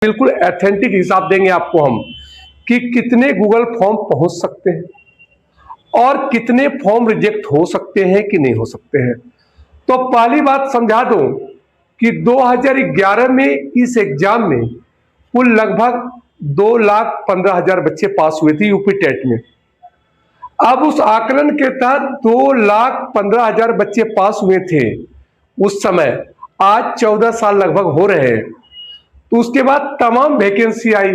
बिल्कुल ऑथेंटिक हिसाब देंगे आपको हम कि कितने गूगल फॉर्म पहुंच सकते हैं और कितने फॉर्म रिजेक्ट हो सकते हैं कि नहीं हो सकते हैं। तो पहली बात समझा दूं कि 2011 में इस एग्जाम में कुल लगभग 2,15,000 बच्चे पास हुए थे यूपी टेट में। अब उस आकलन के तहत 2,15,000 बच्चे पास हुए थे उस समय। आज 14 साल लगभग हो रहे हैं। तो उसके बाद तमाम वैकेंसी आई,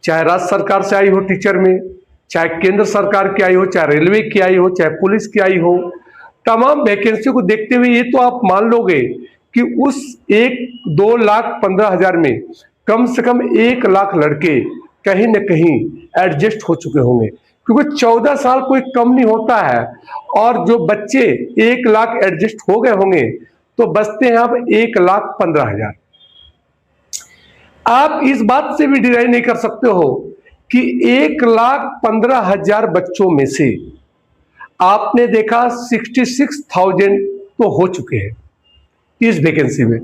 चाहे राज्य सरकार से आई हो टीचर में, चाहे केंद्र सरकार की आई हो, चाहे रेलवे की आई हो, चाहे पुलिस की आई हो। तमाम वैकेंसी को देखते हुए ये तो आप मान लोगे कि उस 2,15,000 में कम से कम 1 लाख लड़के कहीं न कहीं एडजस्ट हो चुके होंगे, क्योंकि 14 साल कोई कम नहीं होता है। और जो बच्चे 1 लाख एडजस्ट हो गए होंगे तो बचते हैं अब 1,15,000। आप इस बात से भी डिनाई नहीं कर सकते हो कि 1,15,000 बच्चों में से आपने देखा 66,000 तो हो चुके हैं इस वैकेंसी में।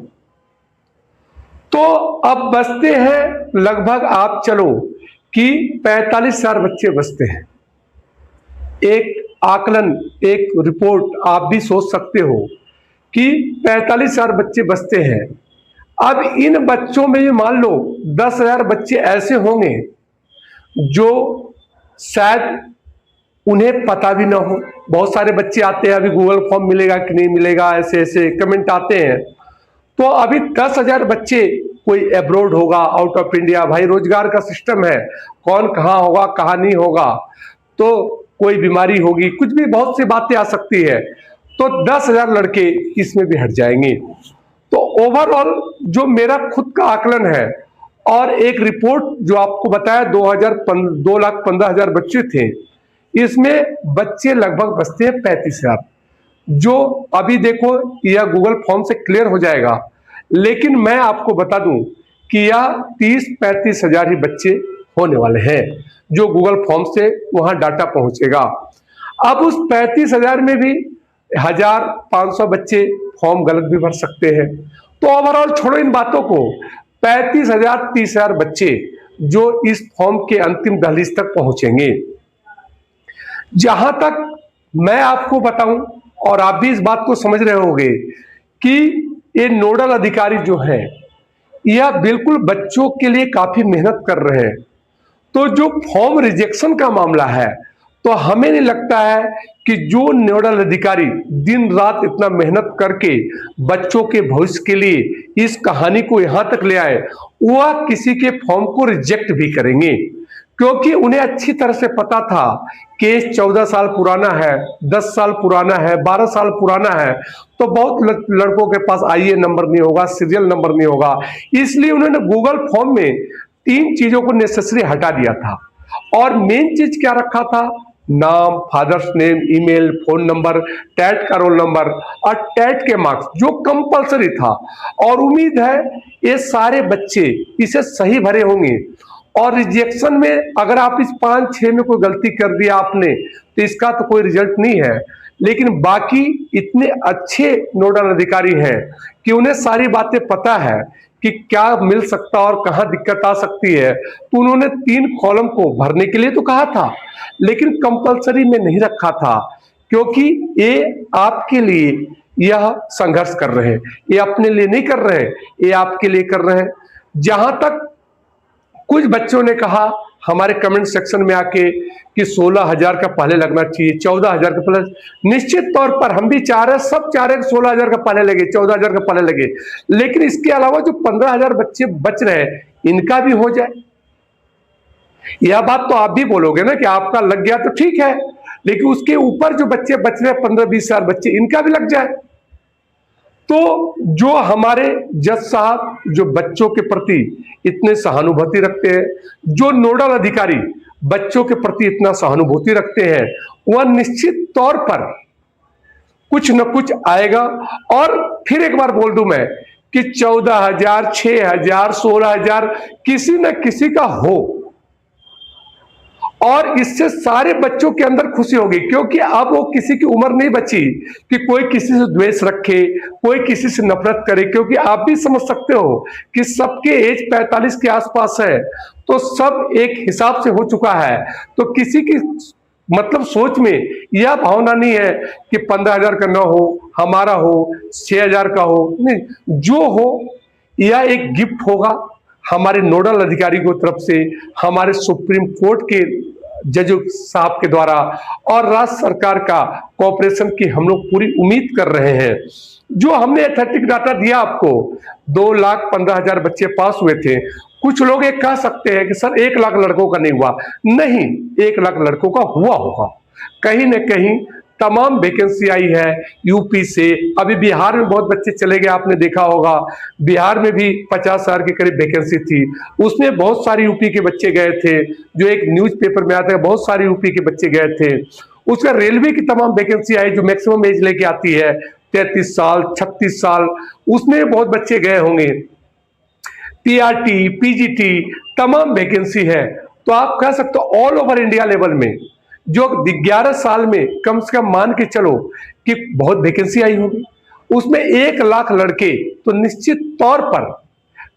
तो अब बचते हैं लगभग, आप चलो कि 45,000 बच्चे बचते हैं। एक आकलन, एक रिपोर्ट आप भी सोच सकते हो कि 45,000 बच्चे बचते हैं। अब इन बच्चों में ये मान लो 10,000 बच्चे ऐसे होंगे जो शायद उन्हें पता भी ना हो। बहुत सारे बच्चे आते हैं, अभी गूगल फॉर्म मिलेगा कि नहीं मिलेगा, ऐसे ऐसे कमेंट आते हैं। तो अभी 10,000 बच्चे, कोई एब्रोड होगा, आउट ऑफ इंडिया, भाई रोजगार का सिस्टम है, कौन कहाँ होगा कहाँ नहीं होगा, तो कोई बीमारी होगी, कुछ भी बहुत सी बातें आ सकती है। तो 10,000 लड़के इसमें भी हट जाएंगे। तो ओवरऑल जो मेरा खुद का आकलन है और एक रिपोर्ट जो आपको बताया 2,15,000 बच्चे थे, इसमें बच्चे लगभग बचते हैं 35,000, जो अभी देखो यह गूगल फॉर्म से क्लियर हो जाएगा। लेकिन मैं आपको बता दूं कि यह 30-35,000 ही बच्चे होने वाले हैं जो गूगल फॉर्म से वहां डाटा पहुंचेगा। अब उस 35,000 में भी 1,500 बच्चे फॉर्म गलत भी भर सकते हैं। तो ओवरऑल छोड़ो इन बातों को, 35,000 30,000 बच्चे जो इस फॉर्म के अंतिम दहलीज तक पहुंचेंगे। जहां तक मैं आपको बताऊं, और आप भी इस बात को समझ रहे होंगे कि ये नोडल अधिकारी जो है यह बिल्कुल बच्चों के लिए काफी मेहनत कर रहे हैं। तो जो फॉर्म रिजेक्शन का मामला है, तो हमें नहीं लगता है कि जो नोडल अधिकारी दिन रात इतना मेहनत करके बच्चों के भविष्य के लिए इस कहानी को यहां तक ले आए, वह किसी के फॉर्म को रिजेक्ट भी करेंगे, क्योंकि उन्हें अच्छी तरह से पता था केस 14 साल पुराना है, 10 साल पुराना है, 12 साल पुराना है। तो बहुत लड़कों के पास आईए नंबर नहीं होगा, सीरियल नंबर नहीं होगा। इसलिए उन्होंने गूगल फॉर्म में 3 चीजों को नेसेसरी हटा दिया था। और मेन चीज क्या रखा था? नाम, fathers name, email, phone number, TET का रोल नंबर और टेट के मार्क्स, जो कंपलसरी था। और उम्मीद है ये सारे बच्चे इसे सही भरे होंगे। और रिजेक्शन में अगर आप इस 5-6 में कोई गलती कर दिया आपने, तो इसका तो कोई रिजल्ट नहीं है। लेकिन बाकी इतने अच्छे नोडल अधिकारी हैं कि उन्हें सारी बातें पता है कि क्या मिल सकता और कहां दिक्कत आ सकती है। तो उन्होंने 3 कॉलम को भरने के लिए तो कहा था, लेकिन कंपलसरी में नहीं रखा था, क्योंकि ये आपके लिए यह संघर्ष कर रहे हैं। ये अपने लिए नहीं कर रहे हैं, ये आपके लिए कर रहे हैं। जहां तक कुछ बच्चों ने कहा हमारे कमेंट सेक्शन में आके कि 16,000 का पहले लगना चाहिए, 14,000 का पहले। निश्चित तौर पर हम भी चाह रहे हैं, सब चाह रहे हैं 16,000 का पहले लगे, 14,000 का पहले लगे। लेकिन इसके अलावा जो 15,000 बच्चे बच रहे हैं, इनका भी हो जाए। यह बात तो आप भी बोलोगे ना कि आपका लग गया तो ठीक है, लेकिन उसके ऊपर जो बच्चे बच रहे हैं 15-20,000 बच्चे, इनका भी लग जाए। तो जो हमारे जज साहब जो बच्चों के प्रति इतने सहानुभूति रखते हैं, जो नोडल अधिकारी बच्चों के प्रति इतना सहानुभूति रखते हैं, वह निश्चित तौर पर कुछ न कुछ आएगा। और फिर एक बार बोल दूं मैं कि 14,000, 6,000, 16,000 किसी न किसी का हो। और इससे सारे बच्चों के अंदर खुशी होगी, क्योंकि अब वो किसी की उम्र नहीं बची कि कोई किसी से द्वेष रखे, कोई किसी से नफरत करे, क्योंकि आप भी समझ सकते हो कि सबके एज 45 के आसपास है, तो सब एक हिसाब से हो चुका है। तो किसी की मतलब सोच में यह भावना नहीं है कि 15,000 का ना हो, हमारा हो, 6,000 का हो, नहीं, जो हो यह एक गिफ्ट होगा हमारे नोडल अधिकारी की तरफ से, हमारे सुप्रीम कोर्ट के जज साहब के द्वारा, और राज्य सरकार का कोऑपरेशन की हम लोग पूरी उम्मीद कर रहे हैं। जो हमने एथेटिक डाटा दिया आपको, 2,15,000 बच्चे पास हुए थे। कुछ लोग ये कह सकते हैं कि सर 1 लाख लड़कों का नहीं हुआ। नहीं, 1 लाख लड़कों का हुआ होगा। कहीं न कहीं तमाम वैकेंसी आई है यूपी से। अभी बिहार में बहुत बच्चे चले गए, आपने देखा होगा, बिहार में भी 50,000 के करीब वैकेंसी थी, उसमें बहुत सारे यूपी के बच्चे गए थे। जो एक न्यूज़पेपर में आता है, बहुत सारे यूपी के बच्चे गए थे। उसका रेलवे की तमाम वैकेंसी आई जो मैक्सिमम एज लेके आती है 33 साल, 36 साल, उसमें बहुत बच्चे गए होंगे। पीआरटी, पीजीटी तमाम वैकेंसी है। तो आप कह सकते हो ऑल ओवर इंडिया लेवल में जो 11 साल में कम से कम मान के चलो कि बहुत वैकेंसी आई होगी, उसमें 1 लाख लड़के तो निश्चित तौर पर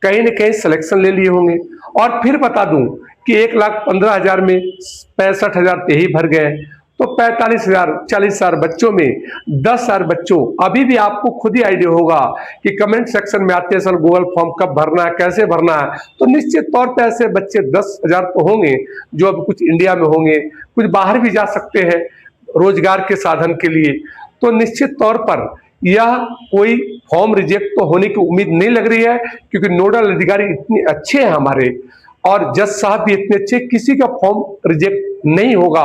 कहीं न कहीं सिलेक्शन ले लिए होंगे। और फिर बता दूं कि 1,15,000 में 65,000 ही भर गए, तो 45,000, 40,000 बच्चों में 10,000 बच्चों, अभी भी आपको खुद ही आइडिया होगा कि कमेंट सेक्शन में आते हैं सर गूगल फॉर्म कब भरना है, कैसे भरना है। तो निश्चित तौर पर ऐसे बच्चे 10,000 तो होंगे जो अब कुछ इंडिया में होंगे, कुछ बाहर भी जा सकते हैं रोजगार के साधन के लिए। तो निश्चित तौर पर यह कोई फॉर्म रिजेक्ट तो होने की उम्मीद नहीं लग रही है, क्योंकि नोडल अधिकारी इतने अच्छे हैं हमारे, और जज साहब भी इतने अच्छे, किसी का फॉर्म रिजेक्ट नहीं होगा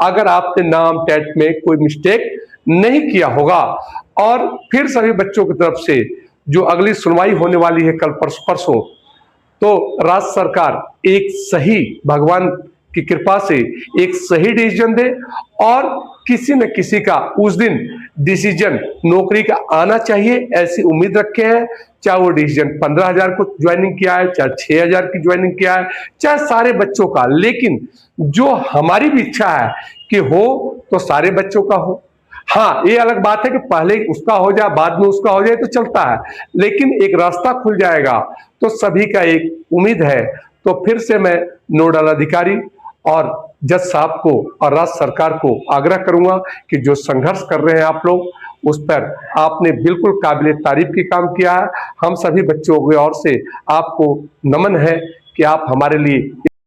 अगर आपने नाम टेट में कोई मिस्टेक नहीं किया होगा। और फिर सभी बच्चों की तरफ से जो अगली सुनवाई होने वाली है कल परसों, तो राज्य सरकार एक सही, भगवान की कृपा से एक सही डिसीजन दे, और किसी न किसी का उस दिन डिसीजन नौकरी का आना चाहिए, ऐसी उम्मीद रखे हैं। चाहे वो डिसीजन 15,000 को ज्वाइनिंग किया है, चाहे 6,000 की ज्वाइनिंग किया है, चाहे सारे बच्चों का, लेकिन जो हमारी भी इच्छा है कि हो तो सारे बच्चों का हो। हाँ, ये अलग बात है कि पहले उसका हो जाए बाद में उसका हो जाए तो चलता है, लेकिन एक रास्ता खुल जाएगा तो सभी का एक उम्मीद है। तो फिर से मैं नोडल अधिकारी और जज साहब को और राज्य सरकार को आग्रह करूंगा कि जो संघर्ष कर रहे हैं आप लोग, उस पर आपने बिल्कुल काबिल तारीफ की काम किया है। हम सभी बच्चों की ओर से आपको नमन है कि आप हमारे लिए